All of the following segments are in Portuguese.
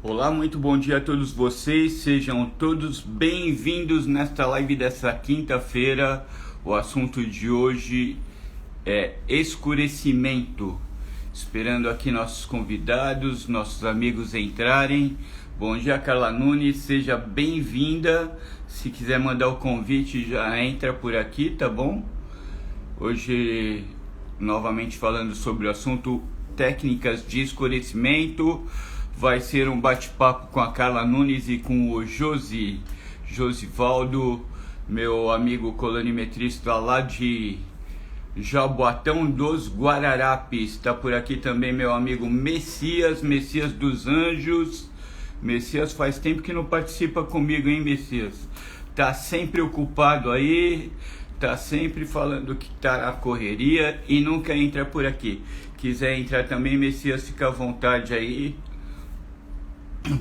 Olá, muito bom dia a todos vocês, sejam todos bem-vindos nesta live dessa quinta-feira. O assunto de hoje é escurecimento. Esperando aqui nossos convidados, nossos amigos entrarem. Bom dia, Carla Nunes, seja bem-vinda. Se quiser mandar o convite, já entra por aqui, tá bom? Hoje, novamente falando sobre o assunto técnicas de escurecimento. Vai ser um bate-papo com a Carla Nunes e com o Josivaldo, meu amigo colorimetrista lá de Jaboatão dos Guararapes. Está por aqui também meu amigo Messias dos Anjos. Messias faz tempo que não participa comigo, hein, Messias? Tá sempre ocupado aí, tá sempre falando que tá na correria e nunca entra por aqui. Quiser entrar também, Messias, fica à vontade aí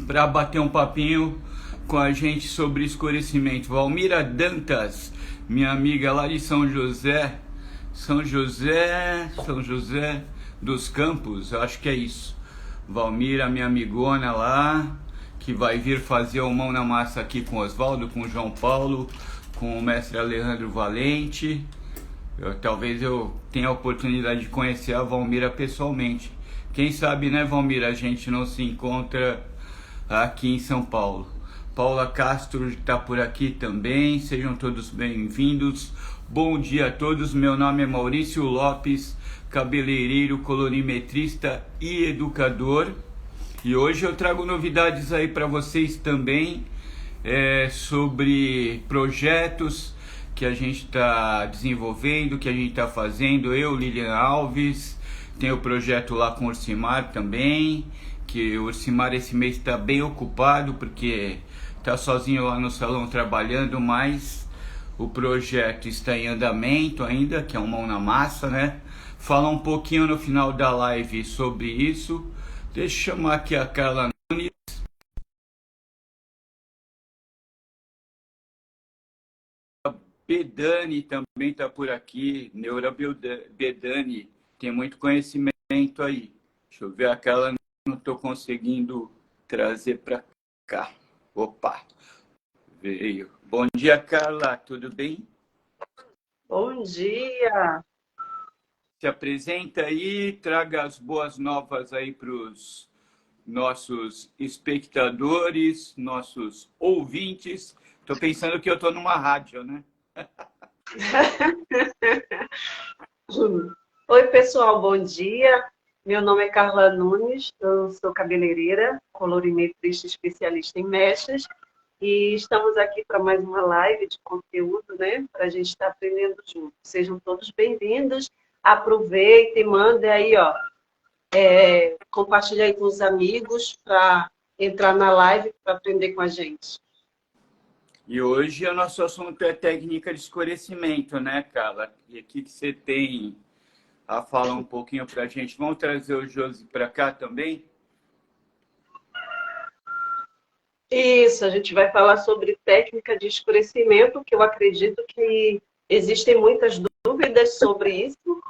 para bater um papinho com a gente sobre escurecimento. Valmira Dantas, minha amiga lá de São José dos Campos, acho que é isso. Valmira, minha amigona lá, que vai vir fazer o mão na massa aqui com o Oswaldo, com o João Paulo, com o mestre Alejandro Valente. Talvez eu tenha a oportunidade de conhecer a Valmira pessoalmente. Quem sabe, né, Valmira, a gente não se encontra aqui em São Paulo. Paula Castro está por aqui também, sejam todos bem-vindos. Bom dia a todos, meu nome é Maurício Lopes, cabeleireiro, colorimetrista e educador. E hoje eu trago novidades aí para vocês também, sobre projetos que a gente está desenvolvendo, que a gente está fazendo. Eu, Lilian Alves, tenho o projeto lá com o Ursimar também, que o Ursimar esse mês está bem ocupado, porque está sozinho lá no salão trabalhando, mas o projeto está em andamento ainda, que é um mão na massa, né? Falar um pouquinho no final da live sobre isso. Deixa eu chamar aqui a Carla Nunes. Bedani também está por aqui, Neura Bedani, tem muito conhecimento aí. Deixa eu ver, a Carla não estou conseguindo trazer para cá. Opa, veio. Bom dia, Carla, tudo bem? Bom dia! Se apresenta aí, traga as boas novas aí para os nossos espectadores, nossos ouvintes. Estou pensando que eu estou numa rádio, né? Oi, pessoal, bom dia. Meu nome é Carla Nunes, eu sou cabeleireira, colorimetrista especialista em mechas e estamos aqui para mais uma live de conteúdo, né? Para a gente estar aprendendo junto. Sejam todos bem-vindos, aproveitem, mandem aí, ó, compartilhe aí com os amigos para entrar na live para aprender com a gente. E hoje o nosso assunto é técnica de escurecimento, né, Carla? E aqui que você tem a falar um pouquinho para a gente. Vamos trazer o Josi para cá também? Isso, a gente vai falar sobre técnica de escurecimento, que eu acredito que existem muitas dúvidas sobre isso,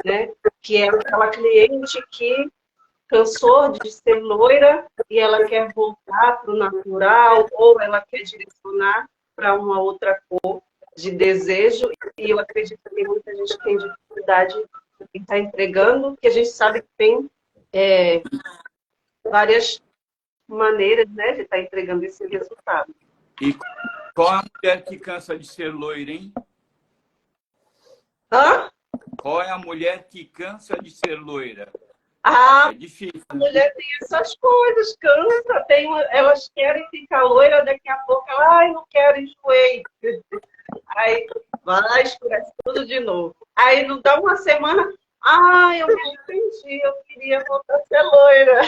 né? Que é aquela cliente que cansou de ser loira e ela quer voltar para o natural ou ela quer direcionar para uma outra cor de desejo. E eu acredito que muita gente tem dificuldade em estar entregando, que a gente sabe que tem várias maneiras, né, de estar entregando esse resultado. E qual é a mulher que cansa de ser loira, hein? Hã? Qual é a mulher que cansa de ser loira? Ah, É difícil, a né? mulher tem essas coisas, cansa, elas querem ficar loira, daqui a pouco ela, ai, não quero, enjoei. Aí vai, escurece tudo de novo. Aí não dá uma semana, ai, eu me arrependi, eu queria voltar a ser loira.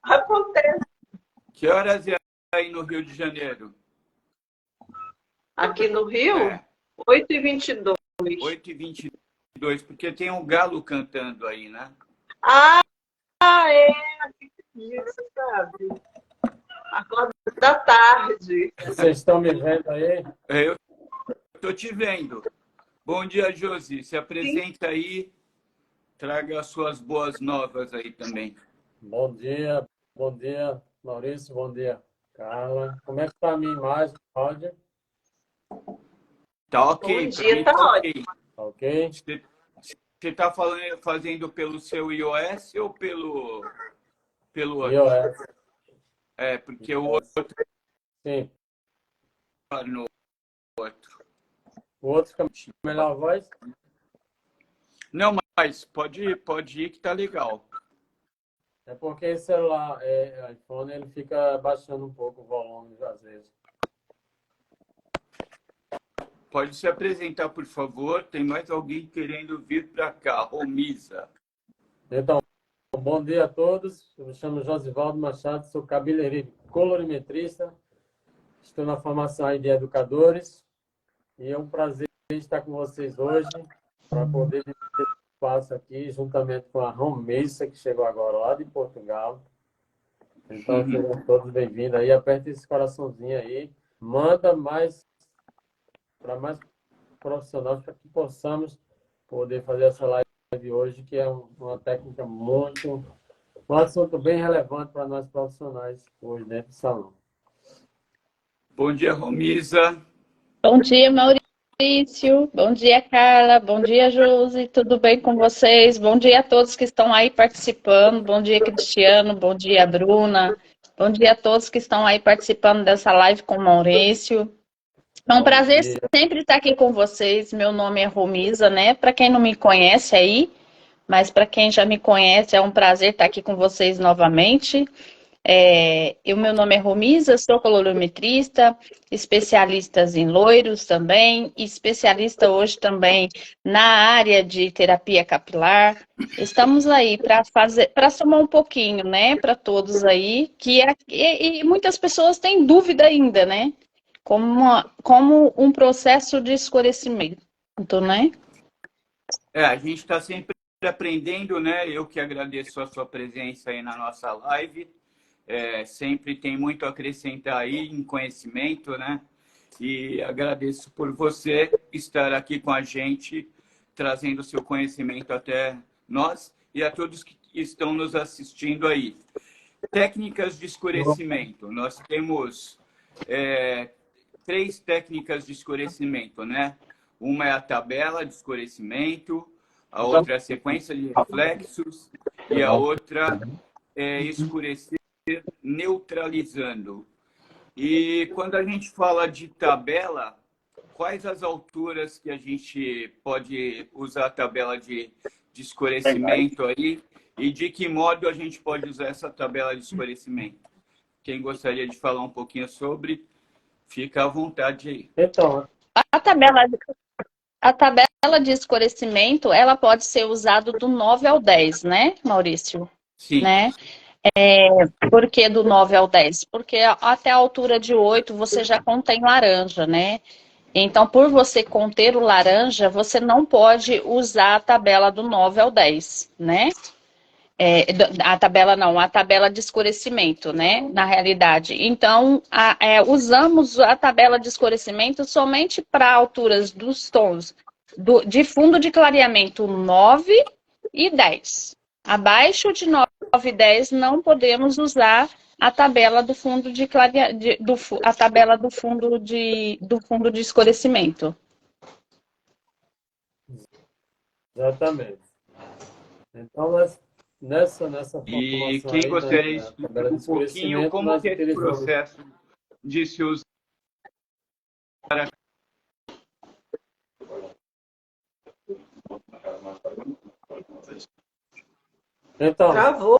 Acontece. Que horas é aí no Rio de Janeiro? Aqui no Rio, É, 8h22. 8h22, porque tem um galo cantando aí, né? Ah, é, isso, sabe? Acorda da tarde. Vocês estão me vendo aí? Eu estou te vendo. Bom dia, Josi. Se Sim. apresenta aí, traga as suas boas novas aí também. Bom dia, bom dia. Maurício, bom dia. Carla, como é que está a minha imagem, áudio? Tá Bom ok, para dia, mim tá tá ótimo. ok. Tá ok? Você está fazendo pelo seu iOS ou pelo outro? iOS. Porque o iOS. outro Sim. tá no outro. O outro fica melhor a voz? Não, mas pode ir que tá legal. É porque esse celular, iPhone, ele fica baixando um pouco o volume às vezes. Pode se apresentar, por favor. Tem mais alguém querendo vir para cá, Romisa. Então, bom dia a todos. Eu me chamo Josivaldo Machado, sou cabeleireiro colorimetrista. Estou na formação aí de educadores. E é um prazer estar com vocês hoje para poder dividir esse espaço aqui, juntamente com a Romessa, que chegou agora lá de Portugal. Então, sejam todos bem-vindos aí. Aperte esse coraçãozinho aí. Manda mais para mais profissionais para que possamos poder fazer essa live hoje, que é uma técnica muito... Um assunto bem relevante para nós profissionais hoje dentro do salão. Bom dia, Romisa. Bom dia, Maurício. Bom dia, Carla. Bom dia, Josi. Tudo bem com vocês? Bom dia a todos que estão aí participando. Bom dia, Cristiano. Bom dia, Bruna. Bom dia a todos que estão aí participando dessa live com o Maurício. É um prazer sempre estar aqui com vocês. Meu nome é Romisa, né? Para quem não me conhece aí, mas para quem já me conhece, é um prazer estar aqui com vocês novamente. Meu nome é Romisa, sou colorimetrista, especialista em loiros também, e especialista hoje também na área de terapia capilar. Estamos aí para somar um pouquinho, né, para todos aí, e muitas pessoas têm dúvida ainda, né, como um processo de escurecimento, né? A gente está sempre aprendendo, né? Eu que agradeço a sua presença aí na nossa live. Sempre tem muito a acrescentar aí em conhecimento, né? E agradeço por você estar aqui com a gente, trazendo seu conhecimento até nós e a todos que estão nos assistindo aí. Técnicas de escurecimento. Nós temos 3 técnicas de escurecimento, né? Uma é a tabela de escurecimento, a outra é a sequência de reflexos e a outra é escurecer neutralizando. E quando a gente fala de tabela, quais as alturas que a gente pode usar a tabela de escurecimento aí e de que modo a gente pode usar essa tabela de escurecimento? Quem gostaria de falar um pouquinho sobre, fica à vontade aí. Então, A tabela de escurecimento, ela pode ser usada do 9 ao 10, né, Maurício? Sim. Né? Por que do 9 ao 10? Porque até a altura de 8 você já contém laranja, né? Então, por você conter o laranja, você não pode usar a tabela do 9 ao 10, né? A tabela de escurecimento, né? Na realidade. Então, usamos a tabela de escurecimento somente para alturas dos tons de fundo de clareamento 9 e 10. Abaixo de 9 e 10 não podemos usar a tabela do fundo de a tabela do fundo de escurecimento. exatamente. Então, nessa E formação quem aí, gostaria de na explicar tabela de um pouquinho escurecimento, como nós que é esse utilizamos... processo de se usar? Então, Travou,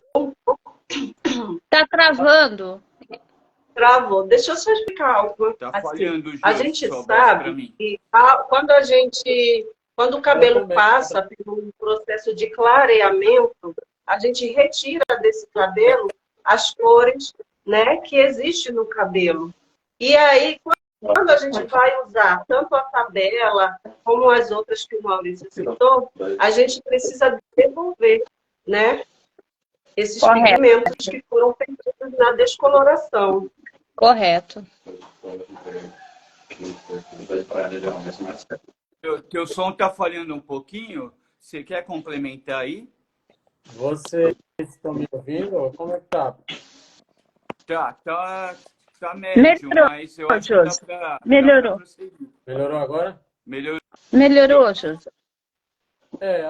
Tá travando? travou. Deixa eu só explicar algo. Tá Assim, falhando, a Jô, gente sua voz para sabe mim. que quando o cabelo passa por um processo de clareamento, a gente retira desse cabelo as cores, né, que existem no cabelo. E aí, quando a gente vai usar tanto a tabela como as outras que o Maurício citou, a gente precisa devolver, né, esses Correto. pigmentos que foram perdidos na descoloração. Correto. Teu som tá falhando um pouquinho. Você quer complementar aí? vocês estão me ouvindo? Como é que tá? Tá médio, Melhorou, mas eu acho que Josi. dá pra Melhorou. prosseguir. Melhorou agora? Melhorou, Josi.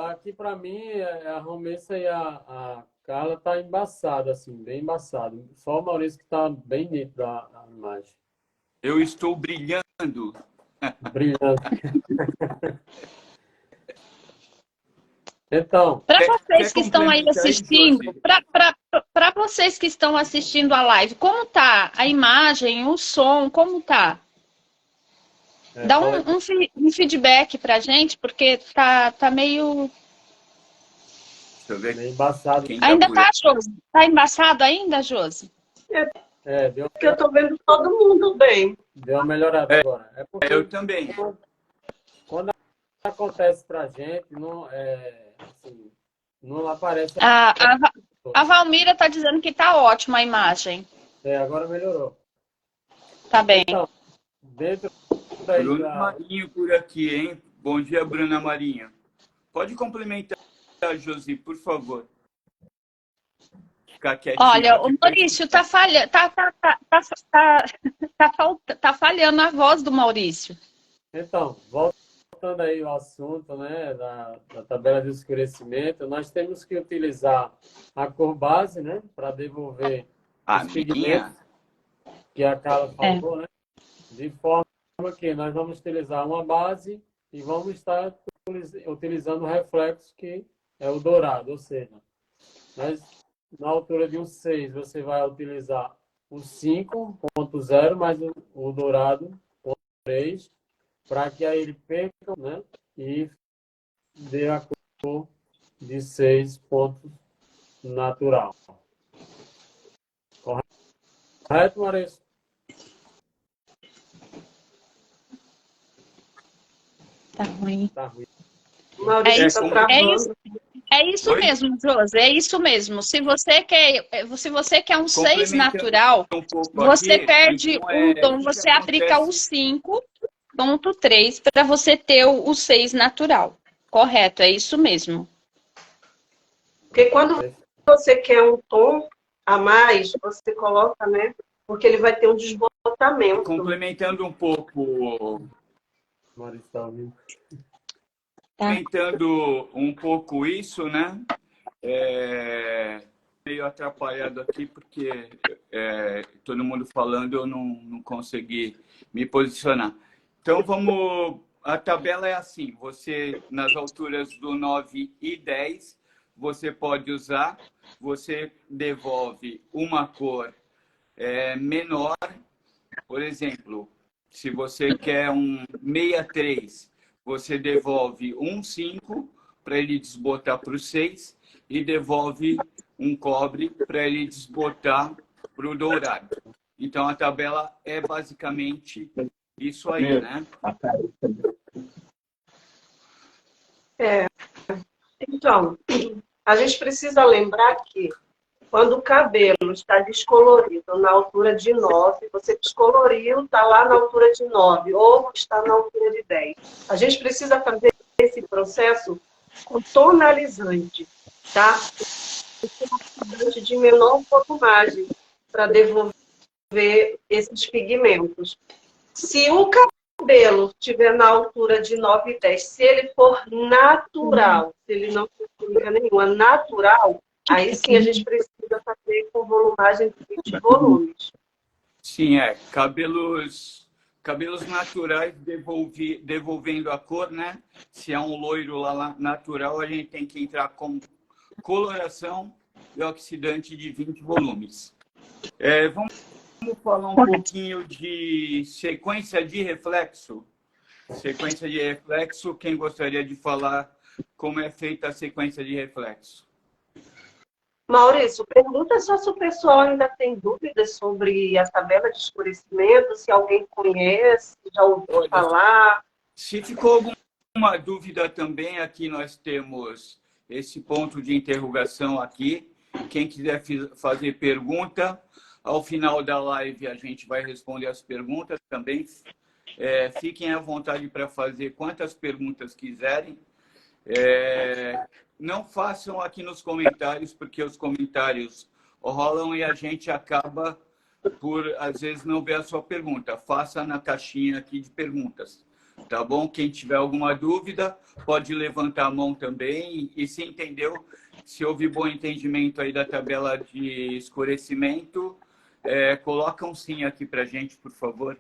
Aqui para mim, a Romessa e a Carla tá embaçado, assim, bem embaçado. Só o Maurício que tá bem nítido a imagem. Eu estou brilhando. Brilhante. Então, Para Quer vocês que estão aí complementar aí, assistindo, Josi? para vocês que estão assistindo a live, como tá a imagem, o som, como tá? Dá fala aí. um feedback pra gente, porque tá meio... Deixa eu ver Meio embaçado. quem tá Ainda por tá, aí. Josi? Tá embaçado ainda, Josi? Deu Porque eu estou vendo todo mundo bem. uma melhorada agora. É porque Eu também. quando acontece pra gente, não, assim, não aparece. A Valmira tá dizendo que tá ótima a imagem. Agora melhorou. Tá bem. Então, dentro aí Bruna Marinho por aqui, hein? Bom dia, Bruna Marinho. Pode complementar, Josi, por favor. Ficar quietinho. Olha, o Maurício tá falhando, tá falhando a voz do Maurício. Então, voltando aí ao assunto, né, da tabela de escurecimento, nós temos que utilizar a cor base, né, para devolver A os minha? pigmentos que a Carla falou, né, de forma que nós vamos utilizar uma base e vamos estar utilizando o reflexo, que é o dourado, ou seja, na altura de um 6 você vai utilizar o 5.0 mais o dourado 3, para que aí ele perca, né, e dê a cor de 6 pontos natural. Correto, Maurício? Tá ruim. Tá ruim. O Maurício está travando. É isso Oi? mesmo, Josi, é isso mesmo. Se você quer um 6 natural, Um pouco você aqui, perde então, um tom, o que você aplica o acontece? 5.3 para você ter o 6 natural. Correto, é isso mesmo. Porque quando você quer um tom a mais, você coloca, né? Porque ele vai ter um desbotamento. Complementando um pouco, Maurício está ouvindo. Comentando um pouco isso, né? Meio atrapalhado aqui porque todo mundo falando, eu não consegui me posicionar. Então vamos. A tabela é assim: você nas alturas do 9 e 10, você pode usar, você devolve uma cor menor, por exemplo, se você quer um 63, você devolve um 5 para ele desbotar para o 6 e devolve um cobre para ele desbotar para o dourado. Então, a tabela é basicamente isso aí, né? Então, a gente precisa lembrar que quando o cabelo está descolorido na altura de 9, você descoloriu, está lá na altura de 9, ou está na altura de 10. A gente precisa fazer esse processo com tonalizante, tá? Tonalizante de menor volumagem para devolver esses pigmentos. Se o cabelo estiver na altura de 9 e 10, se ele for natural, se ele não tem química nenhuma, natural, aí sim a gente precisa fazer com volumagem de 20 volumes. Sim, cabelos naturais devolvendo a cor, né? Se é um loiro lá natural, a gente tem que entrar com coloração e oxidante de 20 volumes. Vamos falar um pouquinho de sequência de reflexo. Sequência de reflexo, quem gostaria de falar como é feita a sequência de reflexo? Maurício, pergunta só se o pessoal ainda tem dúvidas sobre a tabela de escurecimento, se alguém conhece, já ouviu falar. Se ficou alguma dúvida também, aqui nós temos esse ponto de interrogação aqui. Quem quiser fazer pergunta, ao final da live a gente vai responder as perguntas também. Fiquem à vontade para fazer quantas perguntas quiserem. Não façam aqui nos comentários, porque os comentários rolam e a gente acaba por às vezes não ver a sua pergunta. Faça na caixinha aqui de perguntas, tá bom? Quem tiver alguma dúvida, pode levantar a mão também. E se entendeu, se houve bom entendimento aí da tabela de escurecimento, coloca um sim aqui para a gente, por favor.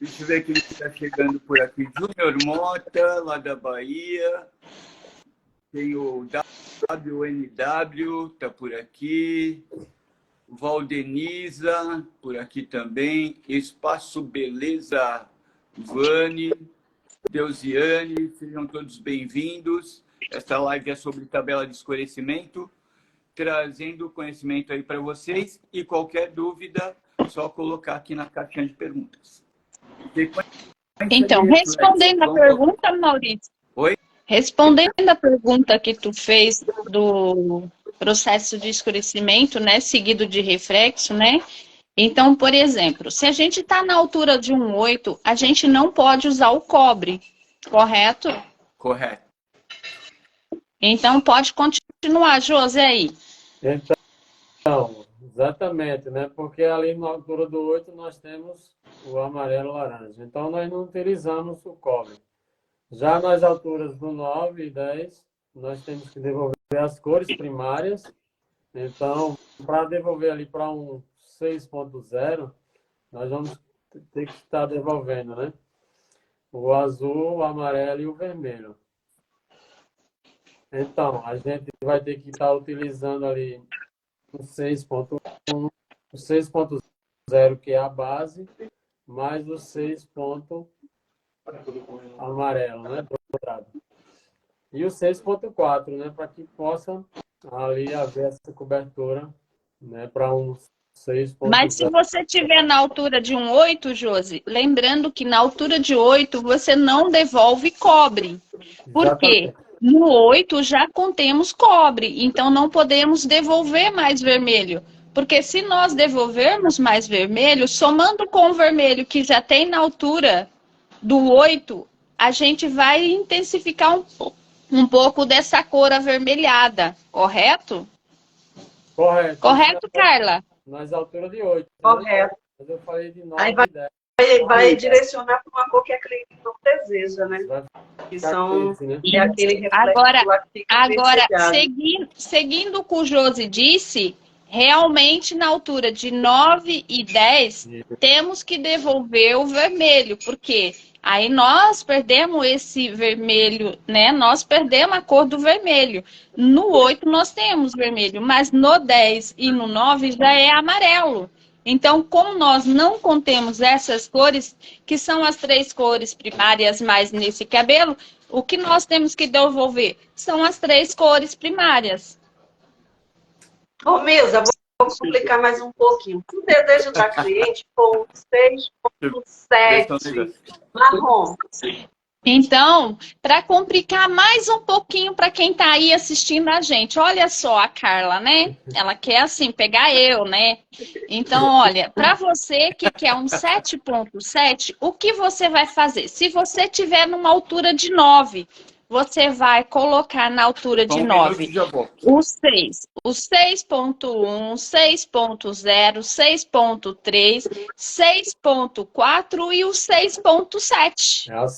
Deixa eu ver quem está chegando por aqui. Júnior Mota, lá da Bahia. Tem o WNW, está por aqui. Valdeniza, por aqui também. Espaço Beleza, Vani, Deusiane, sejam todos bem-vindos. Esta live é sobre tabela de escurecimento, trazendo conhecimento aí para vocês. E qualquer dúvida, só colocar aqui na caixinha de perguntas. Então, respondendo a pergunta, Maurício. Oi? Respondendo a pergunta que tu fez do processo de escurecimento, né, seguido de reflexo, né? Então, por exemplo, se a gente está na altura de 1,8, a gente não pode usar o cobre, correto? Correto. Então, pode continuar, José, aí. Então, exatamente, né? Porque ali na altura do 8 nós temos o amarelo e laranja. Então, nós não utilizamos o cobre. Já nas alturas do 9 e 10, nós temos que devolver as cores primárias. Então, para devolver ali para um 6.0, nós vamos ter que estar devolvendo, né? O azul, o amarelo e o vermelho. Então, a gente vai ter que estar utilizando ali o 6.1, o 6.0, que é a base, mais o 6. Amarelo, né? Dourado. E o 6.4, né? Para que possa ali haver essa cobertura, né? Para um 6.0. Mas se você estiver na altura de 1,8, Josi, lembrando que na altura de 8 você não devolve cobre. Por quê? No 8 já contemos cobre, então não podemos devolver mais vermelho. Porque se nós devolvermos mais vermelho, somando com o vermelho que já tem na altura do 8, a gente vai intensificar um pouco dessa cor avermelhada, correto? Correto. Correto, Carla? Nas alturas de 8. Correto. Mas eu falei de 9 Aí e 10. vai direcionar para uma cor que a cliente não deseja, né? Que são, Quente, né? é aquele reflexo lá que fica Agora vermelhado. seguindo o que o Josi disse, realmente na altura de 9 e 10, temos que devolver o vermelho, porque aí nós perdemos esse vermelho, né? Nós perdemos a cor do vermelho. No 8 nós temos vermelho, mas no 10 e no 9 já é amarelo. Então, como nós não contemos essas cores, que são as 3 cores primárias mais nesse cabelo, o que nós temos que devolver são as 3 cores primárias. Ô, Mesa, vou complicar mais um pouquinho. O desejo da cliente for 6.7 marrom. Então, para complicar mais um pouquinho para quem está aí assistindo a gente, olha só a Carla, né? Ela quer assim, pegar eu, né? Então, olha, para você que quer um 7.7, o que você vai fazer? Se você tiver numa altura de 9, você vai colocar na altura de 9 o 6, o 6.1, 6.0, 6.3, 6.4 e o 6.7. É a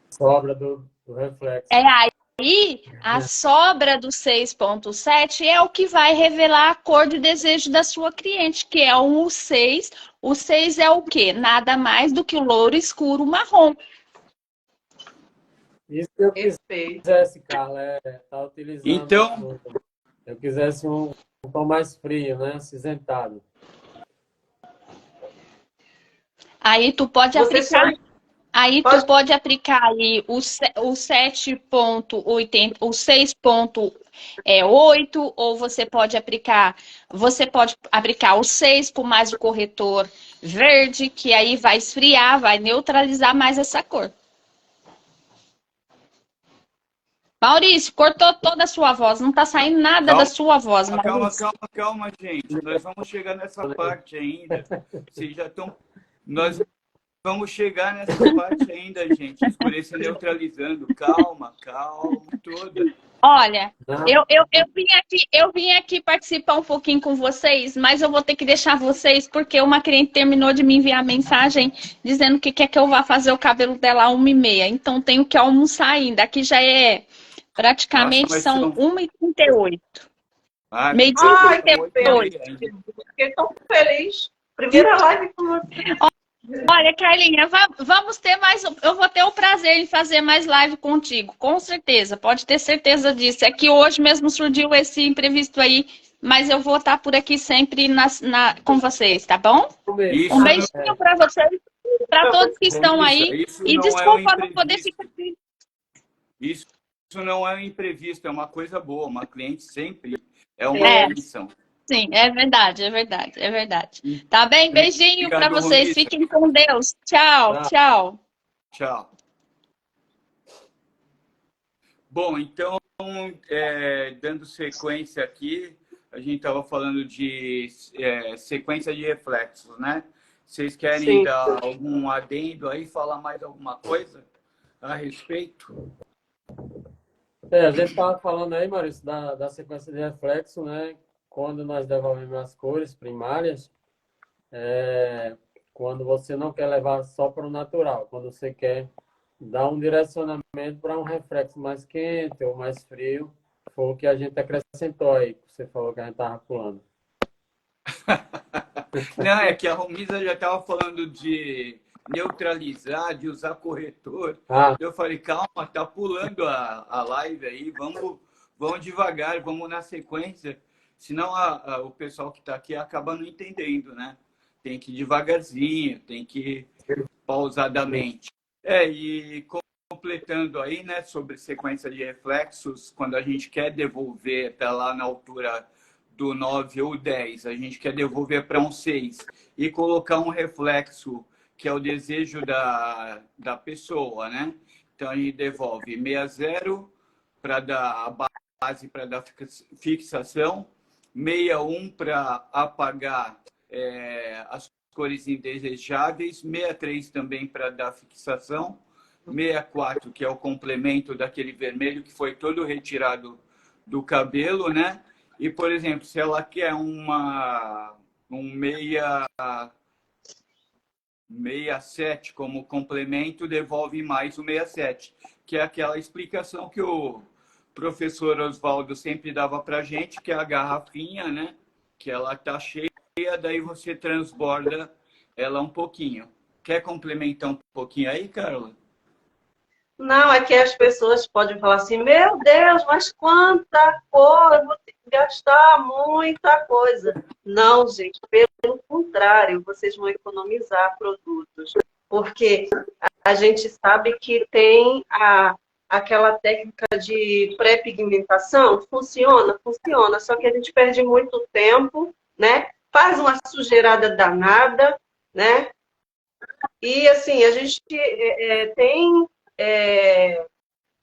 sobra do reflexo. É aí, a sobra do 6.7 é o que vai revelar a cor de desejo da sua cliente, que é o 6. O 6 é o quê? Nada mais do que o louro escuro marrom. Isso que eu quisesse, Carla, tá utilizando. Então, eu quisesse um tom mais frio, né? Acinzentado. Aí tu pode aplicar. Aí tu pode aplicar aí o 7.80, o 6.8, ou você pode aplicar o 6 com mais o corretor verde, que aí vai esfriar, vai neutralizar mais essa cor. Maurício, cortou toda a sua voz, não tá saindo nada da sua voz, Maurício. Calma, gente. Nós vamos chegar nessa parte ainda. Vocês já estão... Nós vamos chegar nessa parte ainda, gente. Escurecer neutralizando. Calma toda. Olha, Né? eu vim aqui participar um pouquinho com vocês, mas eu vou ter que deixar vocês, porque uma cliente terminou de me enviar mensagem dizendo que quer que eu vá fazer o cabelo dela às 1h30. Então tenho que almoçar ainda. Aqui já é Nossa, praticamente mas são são... 1h38. Ah, Meio-dia e Ai, tem que pena. 38. 8h30 ainda. Fiquei tão feliz. Primeira live com você. Olha, Carlinha, vamos ter mais. Eu vou ter o prazer em fazer mais live contigo, com certeza. Pode ter certeza disso. É que hoje mesmo surgiu esse imprevisto aí, mas eu vou estar por aqui sempre com vocês, tá bom? Isso, Um beijinho para vocês, para todos que estão aí. isso E não é um desculpa não poder imprevisto. ficar aqui. Isso não é um imprevisto, é uma coisa boa. Uma cliente sempre é uma É, bênção. sim, é verdade, é verdade, é verdade. Tá bem? Beijinho para Obrigado, vocês. Romissa. Fiquem com Deus. Tchau, Tá. tchau. Tchau. Bom, então, dando sequência aqui, a gente estava falando de sequência de reflexos, né? Vocês querem Sim. dar algum adendo aí, falar mais alguma coisa a respeito? A gente estava falando aí, Maurício, da sequência de reflexo, né? Quando nós devolvemos as cores primárias, quando você não quer levar só para o natural, quando você quer dar um direcionamento para um reflexo mais quente ou mais frio, foi o que a gente acrescentou aí, que você falou que a gente estava pulando. Não, é que a Romisa já estava falando de neutralizar, de usar corretor. Ah, Eu falei, calma, tá pulando a live aí, vamos devagar, vamos na sequência, senão o pessoal que está aqui acaba não entendendo, né? Tem que ir devagarzinho, tem que ir pausadamente. E completando aí, né, sobre sequência de reflexos, quando a gente quer devolver até lá na altura do 9 ou 10, a gente quer devolver para um 6 e colocar um reflexo que é o desejo da pessoa, né? Então a gente devolve 60 para dar a base para dar fixação, 61 para apagar as cores indesejáveis, 63 também para dar fixação, 64 que é o complemento daquele vermelho que foi todo retirado do cabelo, né? E, por exemplo, se ela quer um 67 como complemento, devolve mais o 67, que é aquela explicação que o professor Oswaldo sempre dava para a gente, que é a garrafinha, né? Que ela está cheia, daí você transborda ela um pouquinho. Quer complementar um pouquinho aí, Carla? Não, é que as pessoas podem falar assim, meu Deus, mas quanta coisa, vou ter que gastar muita coisa. Não, gente, pelo contrário, vocês vão economizar produtos. Porque a gente sabe que tem aquela técnica de pré-pigmentação, funciona, só que a gente perde muito tempo, né? Faz uma sujeirada danada, né? E assim, a gente tem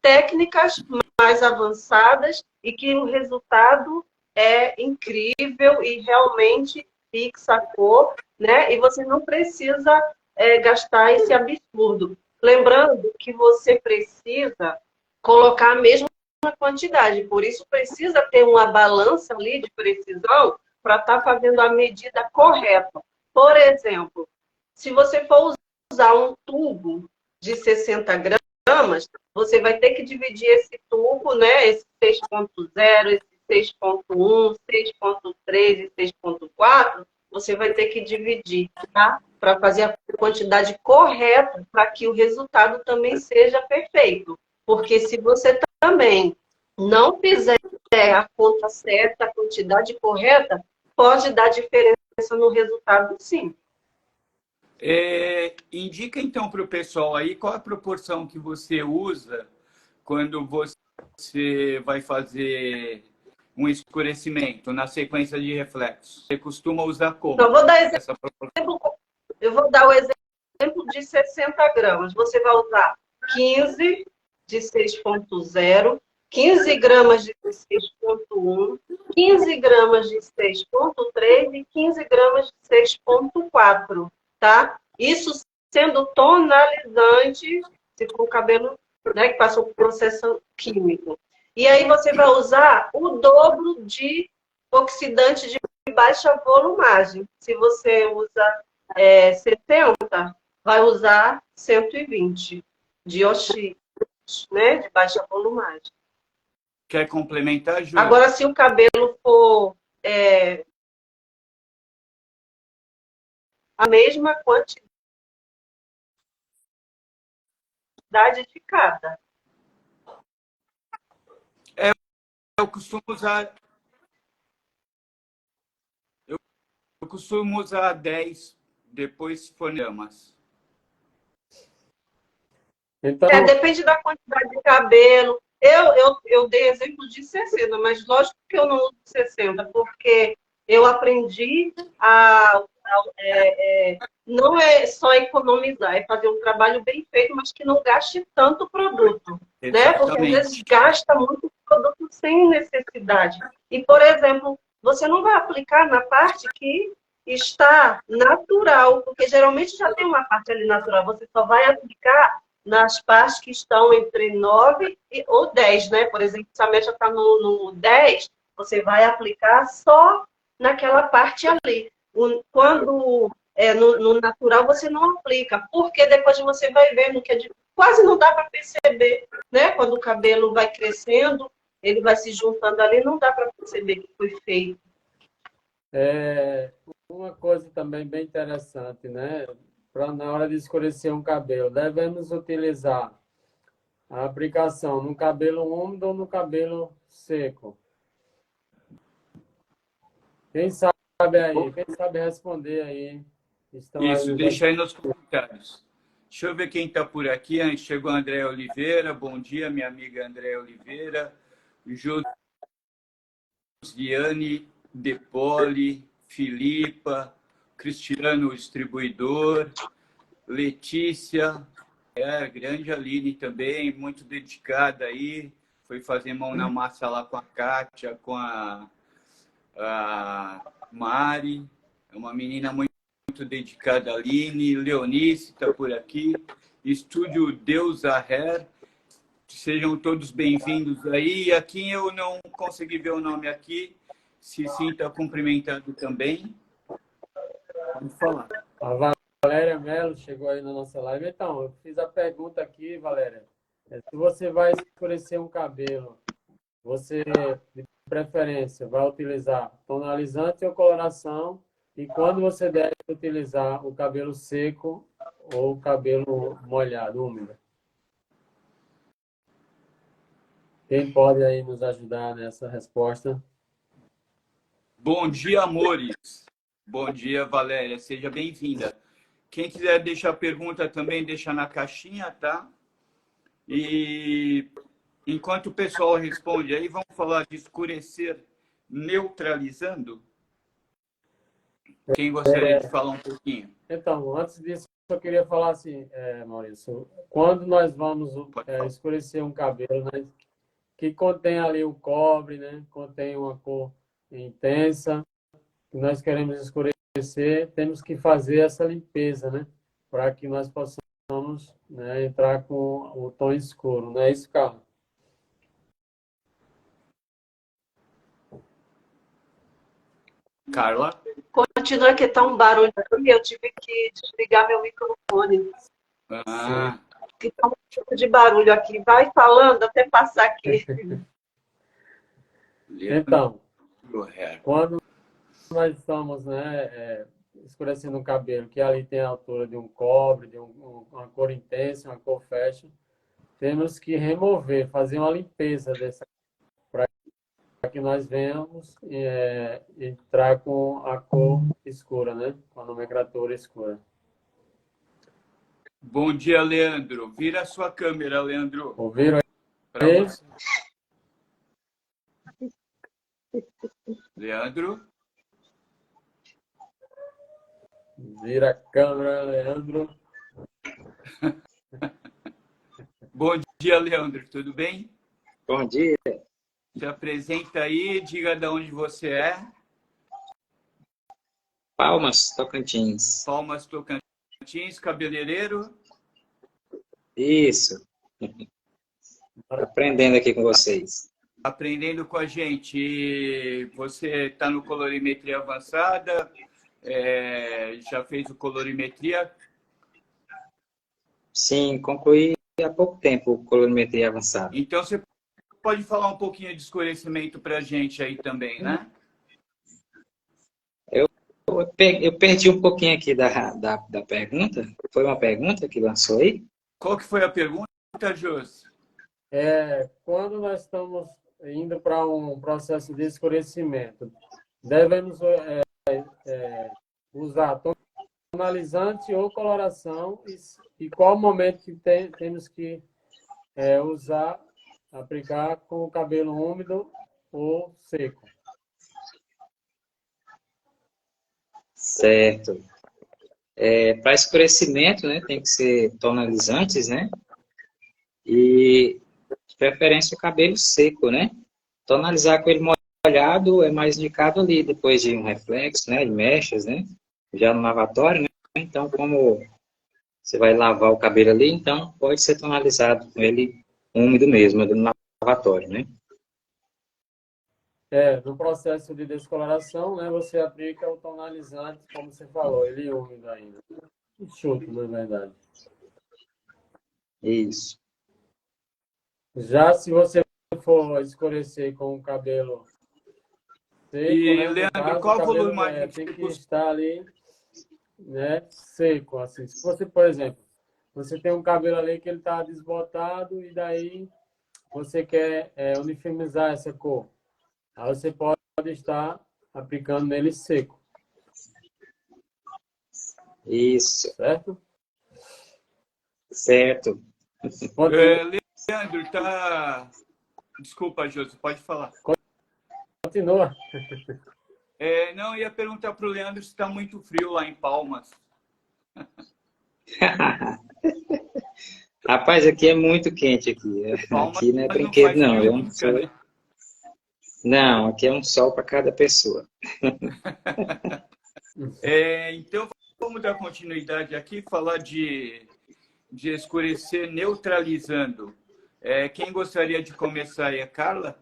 técnicas mais avançadas e que o resultado é incrível e realmente fixa a cor, né? E você não precisa gastar esse absurdo. Lembrando que você precisa colocar a mesma quantidade, por isso precisa ter uma balança ali de precisão para estar fazendo a medida correta. Por exemplo, se você for usar um tubo de 60 gramas, você vai ter que dividir esse tubo, né, esse 6.0, esse 6.1, 6.3 e 6.4, você vai ter que dividir, tá? Para fazer a quantidade correta, para que o resultado também seja perfeito. Porque se você também não fizer a conta certa, a quantidade correta, pode dar diferença no resultado, sim. Indica então para o pessoal aí qual a proporção que você usa quando você vai fazer um escurecimento na sequência de reflexos. Você costuma usar como? Então, eu vou dar o exemplo de 60 gramas. Você vai usar 15 de 6.0, 15 gramas de 6.1, 15 gramas de 6.3 e 15 gramas de 6.4. Tá? Isso sendo tonalizante, se for o cabelo, né, que passou por processo químico. E aí você vai usar o dobro de oxidante de baixa volumagem. Se você usa 70, vai usar 120 de oxi, né? De baixa volumagem. Quer complementar, Ju? Agora, se o cabelo for a mesma quantidade de cada. Eu costumo usar. Eu costumo usar 10, depois fonemas. Então, Depende da quantidade de cabelo. Eu dei exemplo de 60, mas lógico que eu não uso 60, porque eu aprendi não é só economizar, é fazer um trabalho bem feito, mas que não gaste tanto produto, né? Porque às vezes gasta muito produto sem necessidade. E, por exemplo, você não vai aplicar na parte que está natural, porque geralmente já tem uma parte ali natural, você só vai aplicar nas partes que estão entre 9 ou 10, né? Por exemplo, se a mecha está no 10, você vai aplicar só naquela parte ali. Quando no natural, você não aplica, porque depois você vai vendo que quase não dá para perceber, né? Quando o cabelo vai crescendo, ele vai se juntando ali, não dá para perceber que foi feito. uma coisa também bem interessante, né? Na hora de escurecer um cabelo, devemos utilizar a aplicação no cabelo úmido ou no cabelo seco? Quem sabe aí? Quem sabe responder aí? Isso, deixa aí nos comentários. Deixa eu ver quem está por aqui. Chegou a André Oliveira. Bom dia, minha amiga André Oliveira. Josiane De Poli, Filipa, Cristiano Distribuidor, Letícia, grande Aline também, muito dedicada aí. Foi fazer mão na massa lá com a Kátia, com a Mari. É uma menina muito dedicada, Aline. Leonice está por aqui. Estúdio Deus Aher. Sejam todos bem-vindos aí. E a quem eu não consegui ver o nome aqui, se sinta cumprimentado também. Pode falar. A Valéria Mello chegou aí na nossa live. Então, eu fiz a pergunta aqui, Valéria. Se você vai escurecer um cabelo, você, de preferência, vai utilizar tonalizante ou coloração? E quando você deve utilizar o cabelo seco ou o cabelo molhado, úmido? Quem pode aí nos ajudar nessa resposta? Bom dia, amores. Bom dia, Valéria. Seja bem-vinda. Quem quiser deixar pergunta também, deixa na caixinha, tá? E enquanto o pessoal responde aí, vamos falar de escurecer neutralizando? Quem gostaria de falar um pouquinho? Então, antes disso, eu queria falar assim, Maurício, quando nós vamos escurecer um cabelo, né, que contém ali o cobre, né, contém uma cor intensa, que nós queremos escurecer, temos que fazer essa limpeza, né, para que nós possamos, né, entrar com o tom escuro, não é isso, Carlos? Carla? Continua que tá um barulho aqui, eu tive que desligar meu microfone. Que tá um tipo de barulho aqui. Vai falando até passar aqui. Então, quando nós estamos, né, escurecendo o cabelo, que ali tem a altura de um cobre, de uma cor intensa, uma cor fashion, temos que remover, fazer uma limpeza dessa, para que nós venhamos entrar com a cor escura, né, com a nomenclatura escura. Bom dia, Leandro. Vira a sua câmera, Leandro. Ouviram aí? Leandro? Vira a câmera, Leandro. Bom dia, Leandro. Tudo bem? Bom dia. Se apresenta aí, diga de onde você é. Palmas, Tocantins. Palmas, Tocantins, cabeleireiro. Isso. Aprendendo aqui com vocês. aprendendo com a gente. E você está no colorimetria avançada, já fez o colorimetria? Sim, concluí há pouco tempo o colorimetria avançada. Então você pode falar um pouquinho de escurecimento para a gente aí também, né? Eu perdi um pouquinho aqui da pergunta. Foi uma pergunta que lançou aí? Qual que foi a pergunta, Jôs? Quando nós estamos indo para um processo de escurecimento, devemos usar tonalizante ou coloração e qual momento que temos que usar, aplicar com o cabelo úmido ou seco. Certo. Para escurecimento, né, tem que ser tonalizantes, né? E, de preferência, o cabelo seco, né? Tonalizar com ele molhado é mais indicado ali, depois de um reflexo, né, de mechas, né? Já no lavatório, né? Então, como você vai lavar o cabelo ali, então pode ser tonalizado com ele úmido mesmo, ali no lavatório, né? No processo de descoloração, né, você aplica o tonalizante, como você falou, ele é úmido ainda. Enxuto, na verdade. Isso. Já se você for escurecer com o cabelo seco, E, né, no Leandro, caso, qual o cabelo volumagem tem que que você... estar ali, né, seco, assim. Se você, por exemplo, você tem um cabelo ali que ele está desbotado e daí você quer uniformizar essa cor. Aí você pode estar aplicando nele seco, Isso. certo? Certo. Leandro, tá... Desculpa, Jôs, pode falar. Continua. Não, eu ia perguntar para o Leandro se está muito frio lá em Palmas. Rapaz, aqui é muito quente aqui. Palmas Aqui não é não brinquedo, faz não. frio É um nunca, né? sol. Não, aqui é um sol para cada pessoa. Então, vamos dar continuidade aqui, falar de escurecer neutralizando. Quem gostaria de começar aí? A Carla?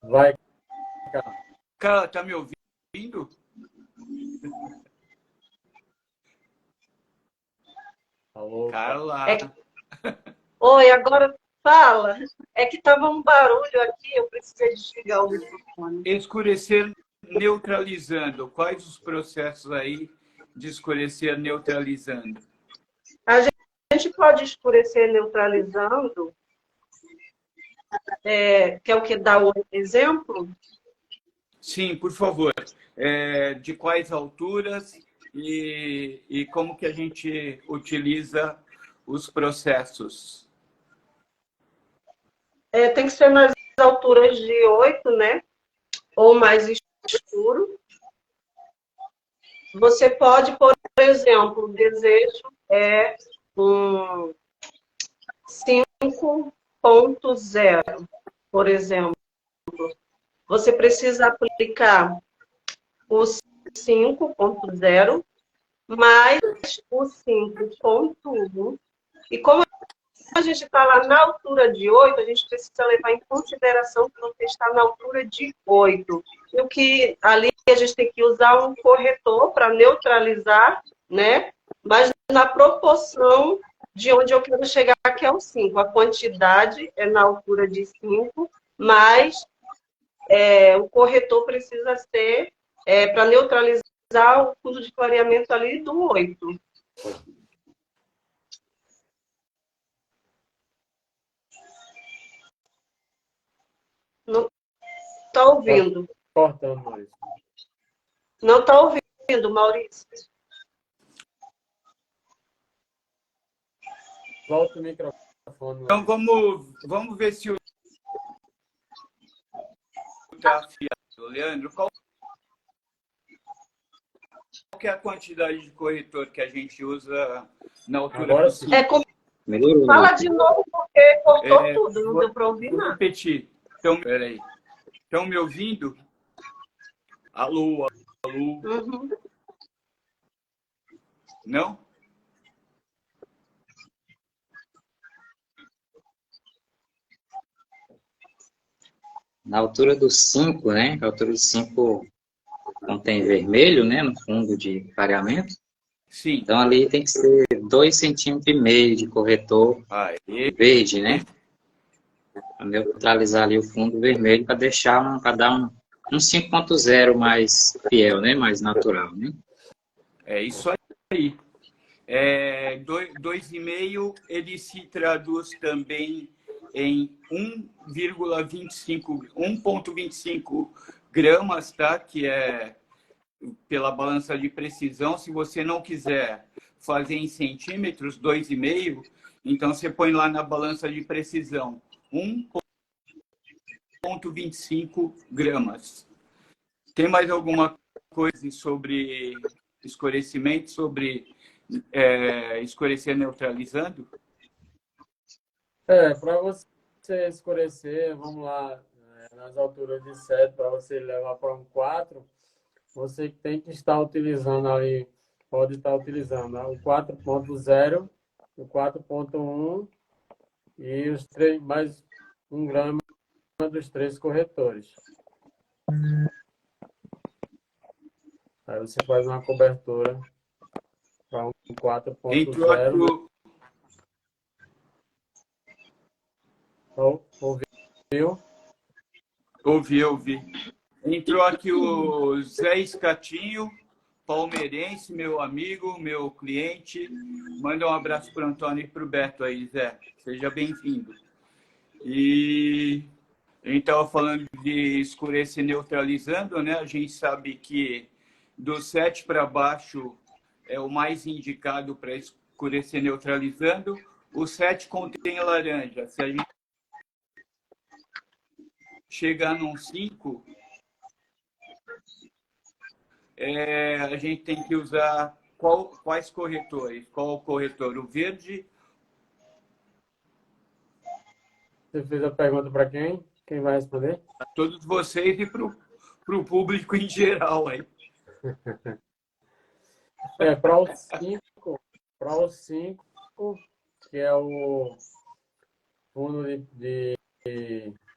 Vai, cara. Carla, tá me ouvindo? Alô. Carla. Oi, agora fala. É que estava um barulho aqui, eu precisei desligar o microfone. Escurecer neutralizando. Quais os processos aí de escurecer neutralizando? A gente pode escurecer neutralizando, que é o que dá o exemplo. Sim, por favor. De quais alturas e como que a gente utiliza os processos? Tem que ser nas alturas de 8, né? Ou mais escuro. Você pode, por exemplo, o desejo é um 5.0, por exemplo. Você precisa aplicar o 5.0 mais o 5.1. E como a gente está lá na altura de 8, a gente precisa levar em consideração que você está na altura de 8. E o que ali a gente tem que usar um corretor para neutralizar, né? Mas na proporção de onde eu quero chegar, que é o 5. A quantidade é na altura de 5, mas o corretor precisa ser para neutralizar o fundo de clareamento ali do 8. Não está ouvindo. Cortando, Maurício. Não está ouvindo, Maurício. Volta o microfone. Então, vamos ver se o está afiado. Leandro, qual que é a quantidade de corretor que a gente usa na altura Agora do sim. 5? Melhorou. Fala de novo, porque cortou tudo, não deu para ouvir Vou nada. repetir. Então, peraí. Estão me ouvindo? Alô, alô. Uhum. Não? Na altura do 5, né? A altura do 5 contém vermelho, né? No fundo de clareamento. Sim. Então, ali tem que ser 2,5 centímetros de corretor Aí. verde, né? Para neutralizar ali o fundo vermelho, para dar um 5.0 mais fiel, né? Mais natural, né? É isso aí. 2,5 ele se traduz também em 1,25 gramas, tá? Que é pela balança de precisão. Se você não quiser fazer em centímetros, 2,5, então você põe lá na balança de precisão 1,25 gramas. Tem mais alguma coisa sobre escurecimento, sobre escurecer neutralizando? Para você escurecer, vamos lá, nas alturas de 7, para você levar para um 4, você tem que estar utilizando ali, pode estar utilizando, né, o 4.0, o 4.1 e os 3, mais 1 grama dos 3 corretores. Aí você faz uma cobertura para um 4.0. Ouviu? Ouvi. Entrou aqui o Zé Escatinho, palmeirense, meu amigo, meu cliente. Manda um abraço para o Antônio e para o Beto aí, Zé. Seja bem-vindo. E a gente estava falando de escurecer neutralizando, né? A gente sabe que do 7 para baixo é o mais indicado para escurecer neutralizando. O 7 contém laranja. Se a gente chegar num 5, a gente tem que usar quais corretores? Qual o corretor? O verde? Você fez a pergunta para quem? Quem vai responder? Para todos vocês e para o público em geral aí. Para o 5, que é o fundo de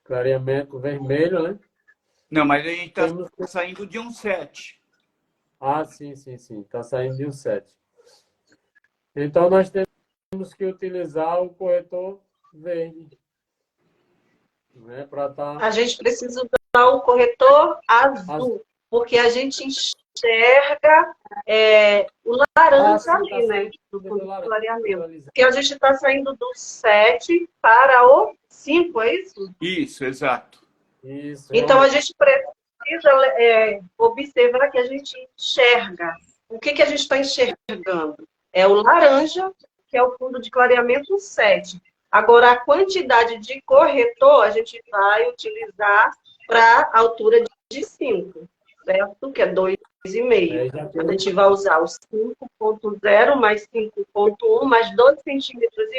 clareamento vermelho, né? Não, mas a gente está saindo de um 7. Ah, sim. Está saindo de um 7. Então, nós temos que utilizar o corretor verde. Né, A gente precisa usar o corretor azul, porque a gente enxerga o laranja ali, né? Do fundo de clareamento. Porque a gente está saindo do 7 para o 5, é isso? Isso, exato. Isso, então, a gente precisa observar que a gente enxerga. O que a gente está enxergando? É o laranja, que é o fundo de clareamento 7. Agora, a quantidade de corretor a gente vai utilizar para a altura de 5, certo? Que é 2,5. A gente vai usar os 5.0 mais 5.1 mais 2,5 centímetros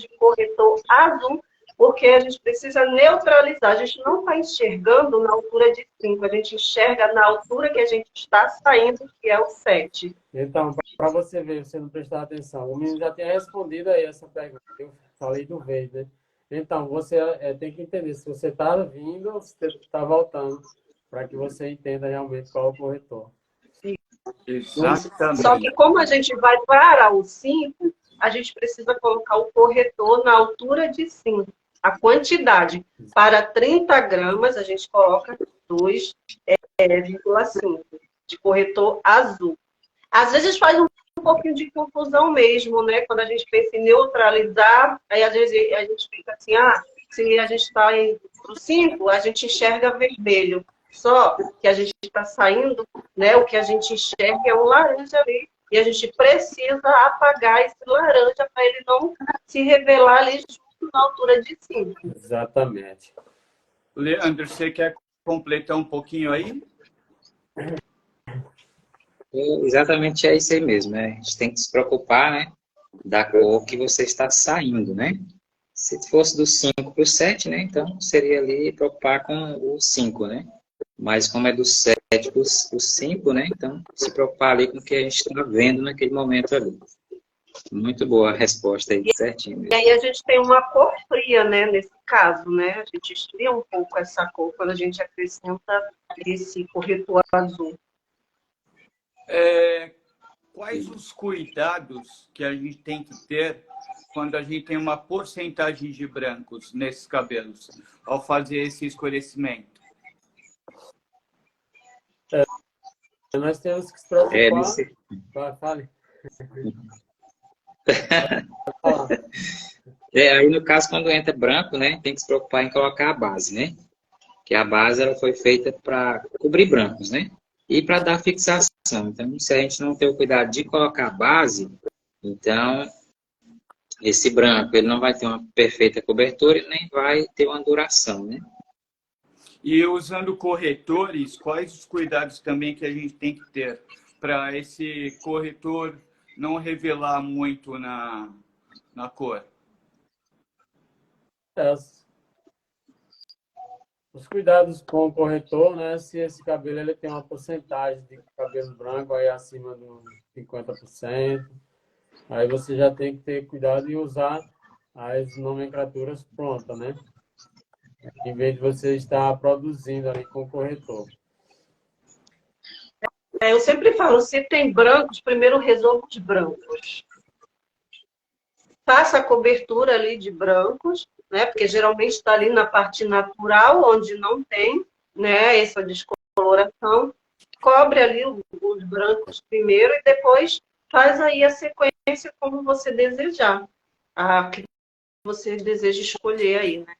de corretor azul, porque a gente precisa neutralizar. A gente não está enxergando na altura de 5, a gente enxerga na altura que a gente está saindo, que é o 7. Então, para você ver, você não prestar atenção. O menino já tinha respondido aí essa pergunta. Eu falei do verde, né? Então, você tem que entender se você está vindo ou se está voltando, para que você entenda realmente qual é o corretor. Exatamente. Só que como a gente vai para o 5, a gente precisa colocar o corretor na altura de 5. A quantidade para 30 gramas, a gente coloca 2,5 de corretor azul. Às vezes faz um pouquinho de confusão mesmo, né? Quando a gente pensa em neutralizar, aí às vezes a gente fica assim, se a gente está para o 5, a gente enxerga vermelho. Só que a gente está saindo, né? O que a gente enxerga é o laranja ali. E a gente precisa apagar esse laranja para ele não se revelar ali justo na altura de 5. Exatamente. Leandro, você quer completar um pouquinho aí? Exatamente, é isso aí mesmo, né? A gente tem que se preocupar, né, da cor que você está saindo, né? Se fosse do 5 para o 7, né, então seria ali preocupar com o 5, né? Mas como é do 7 para o 5, né, então se preocupar ali com o que a gente está vendo naquele momento ali. Muito boa a resposta aí, certinho E mesmo. aí a gente tem uma cor fria, né, nesse caso, né? A gente esfria um pouco essa cor quando a gente acrescenta esse corretor azul. Quais os cuidados que a gente tem que ter quando a gente tem uma porcentagem de brancos nesses cabelos, ao fazer esse escurecimento? Nós temos que se preocupar. Fale. Fala. Aí, no caso, quando entra branco, né, tem que se preocupar em colocar a base, né? Que a base ela foi feita para cobrir brancos, né? E para dar fixação. Então, se a gente não ter o cuidado de colocar a base, então esse branco ele não vai ter uma perfeita cobertura e nem vai ter uma duração, né? E usando corretores, quais os cuidados também que a gente tem que ter para esse corretor não revelar muito na cor? Os cuidados com o corretor, né? Se esse cabelo ele tem uma porcentagem de cabelo branco aí acima dos 50%, aí você já tem que ter cuidado e usar as nomenclaturas prontas, né? Em vez de você estar produzindo ali com o corretor. Eu sempre falo, se tem brancos, primeiro resolva os brancos. Faça a cobertura ali de brancos, né? Porque geralmente está ali na parte natural, onde não tem, né, essa descoloração. Cobre ali os brancos primeiro e depois faz aí a sequência como você desejar. A que você deseja escolher aí, né?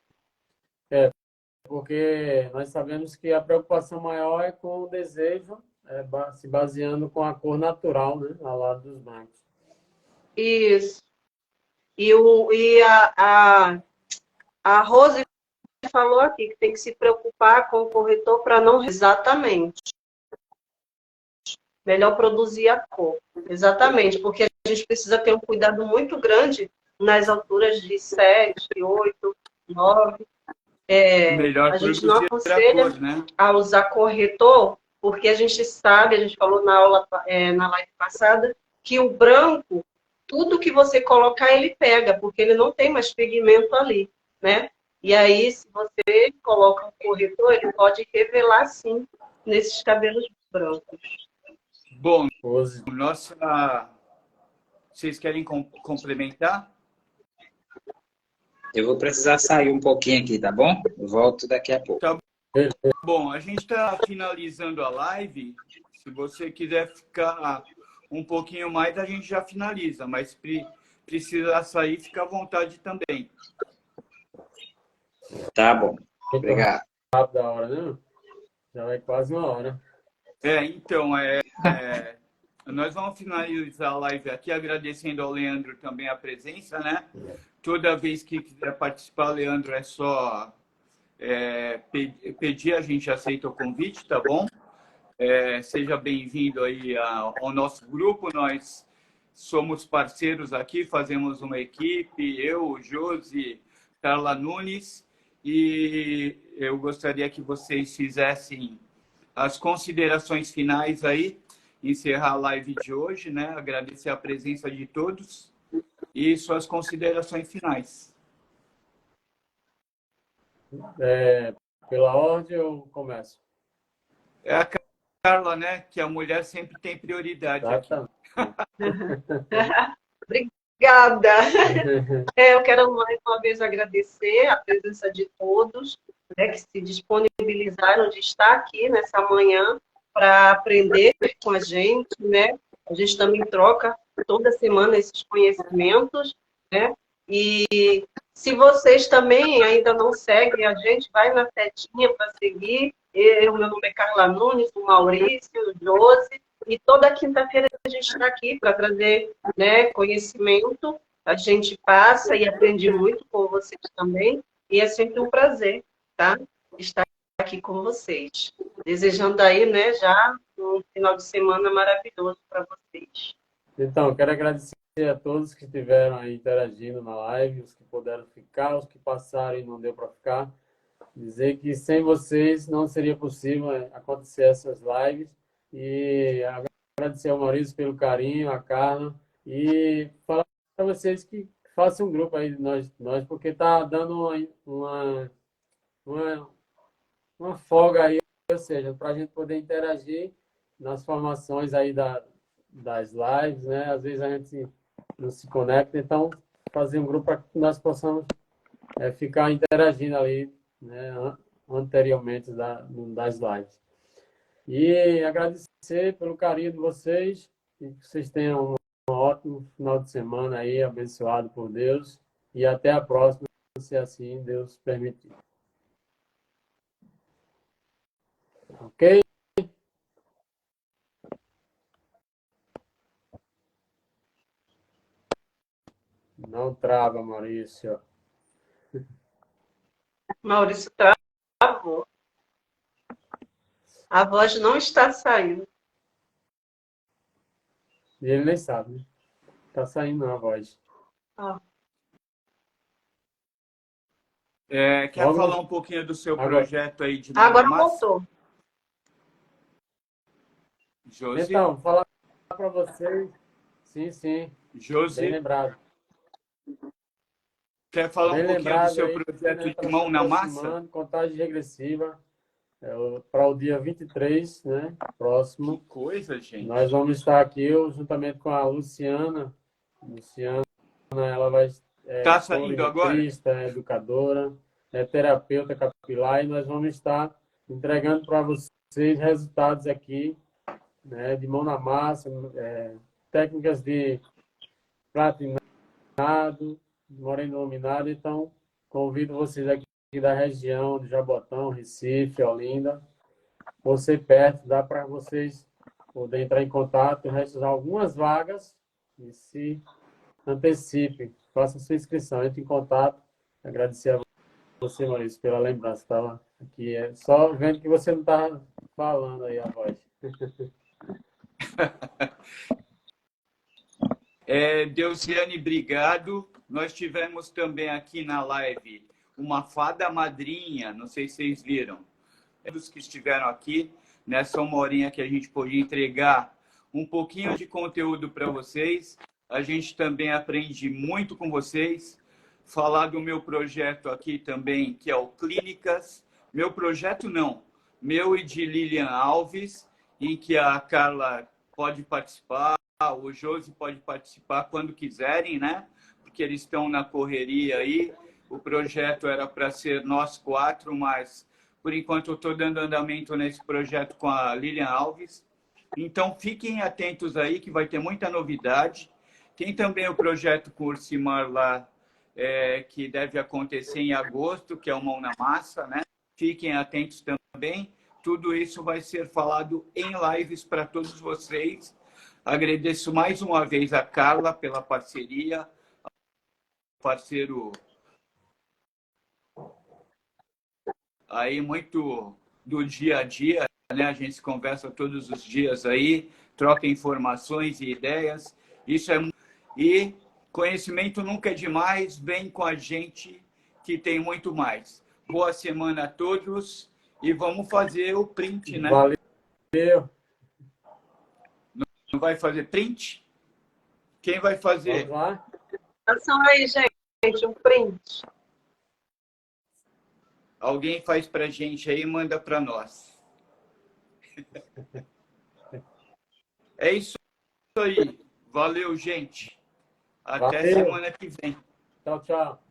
Porque nós sabemos que a preocupação maior é com o desejo, se baseando com a cor natural, né, ao lado dos brancos. Isso. E a Rose falou aqui que tem que se preocupar com o corretor para não... Exatamente. Melhor produzir a cor. Exatamente, porque a gente precisa ter um cuidado muito grande nas alturas de 7, 8, 9. Melhor A gente não produzir a aconselha cor, né? a usar corretor, porque a gente sabe, a gente falou na aula, na live passada, que o branco, tudo que você colocar, ele pega, porque ele não tem mais pigmento ali, né? E aí, se você coloca um corretor, ele pode revelar, sim, nesses cabelos brancos. Bom, Rose. vocês querem complementar? Eu vou precisar sair um pouquinho aqui, tá bom? Eu volto daqui a pouco. Tá bom, a gente está finalizando a live. Se você quiser ficar um pouquinho mais, a gente já finaliza. Mas se precisar sair, fica à vontade também. Tá bom. Obrigado. Rápido da hora, né? Já vai quase uma hora. Então, nós vamos finalizar a live aqui agradecendo ao Leandro também a presença, né? Toda vez que quiser participar, Leandro, é só pedir, a gente aceita o convite, tá bom? Seja bem-vindo aí ao nosso grupo. Nós somos parceiros aqui, fazemos uma equipe, eu, o Josi, Carla Nunes, e eu gostaria que vocês fizessem as considerações finais aí, encerrar a live de hoje, né? Agradecer a presença de todos e suas considerações finais. Pela ordem, eu começo. É a Carla, né? Que a mulher sempre tem prioridade aqui. Obrigada. Eu quero mais uma vez agradecer a presença de todos, né, que se disponibilizaram de estar aqui nessa manhã para aprender com a gente, né? A gente também troca toda semana esses conhecimentos, né? E se vocês também ainda não seguem a gente, vai na setinha para seguir. Meu nome é Carla Nunes, o Maurício, o Josi, e toda quinta-feira a gente está aqui para trazer, né, conhecimento. A gente passa e aprende muito com vocês também, e é sempre um prazer, tá? Estar aqui com vocês. Desejando aí, né, já um final de semana maravilhoso para vocês. Então, quero agradecer a todos que estiveram aí interagindo na live, os que puderam ficar, os que passaram e não deu para ficar. Dizer que sem vocês não seria possível acontecer essas lives. E agradecer ao Maurício pelo carinho, a Carla. E falar vocês que façam um grupo aí de nós porque tá dando uma, uma folga aí, ou seja, para a gente poder interagir nas formações aí das lives, né? Às vezes a gente não se conecta, então fazer um grupo para que nós possamos ficar interagindo ali, né? Anteriormente das lives. E agradecer pelo carinho de vocês e que vocês tenham um ótimo final de semana aí, abençoado por Deus. E até a próxima, se assim Deus permitir. Ok? Não trava, Maurício. Maurício travou. A voz não está saindo. E ele nem sabe, né? Tá saindo a voz. Ah. Quer Vamos... falar um pouquinho do seu Agora. projeto aí de Agora massa? voltou. Josi? Então, vou falar para vocês. Sim. Josi, Bem lembrado. quer falar Bem um pouquinho do lembrado seu aí, projeto né, de mão na massa? Contagem regressiva para o dia 23, né? Próximo. Que coisa, gente. Nós vamos estar aqui, eu, juntamente com a Luciana. Luciana, ela vai Tá saindo agora? educadora, terapeuta capilar, e nós vamos estar entregando para vocês resultados aqui, né, de mão na massa, técnicas de platinado, moreno iluminado. Então, convido vocês aqui da região de Jabotão, Recife, Olinda, você perto, dá para vocês poderem entrar em contato, restam algumas vagas, e se antecipe, faça sua inscrição, entre em contato. Agradecer a você, Maurício, pela lembrança. Estava aqui, só vendo que você não estava falando aí a voz. Deusiane, obrigado. Nós tivemos também aqui na live uma fada madrinha, não sei se vocês viram. Dos que estiveram aqui, nessa uma horinha que a gente podia entregar um pouquinho de conteúdo para vocês. A gente também aprende muito com vocês. Falar do meu projeto aqui também, que é o Clínicas. Meu projeto não, meu e de Lilian Alves, em que a Carla pode participar, o Josi pode participar quando quiserem, né? Porque eles estão na correria aí. O projeto era para ser nós quatro, mas por enquanto eu estou dando andamento nesse projeto com a Lilian Alves. Então fiquem atentos aí que vai ter muita novidade. Tem também o projeto com o Ursimar lá, que deve acontecer em agosto, que é o Mão na Massa, né? Fiquem atentos também. Tudo isso vai ser falado em lives para todos vocês. Agradeço mais uma vez a Carla pela parceria, parceiro aí muito do dia a dia, né? A gente se conversa todos os dias aí, troca informações e ideias. Isso é e conhecimento nunca é demais, vem com a gente que tem muito mais. Boa semana a todos e vamos fazer o print, né? Valeu. Não vai fazer print? Quem vai fazer? Vamos lá. Atenção aí, gente, um print. Alguém faz pra gente aí e manda para nós. É isso aí. Valeu, gente. Até Valeu. semana que vem. Tchau.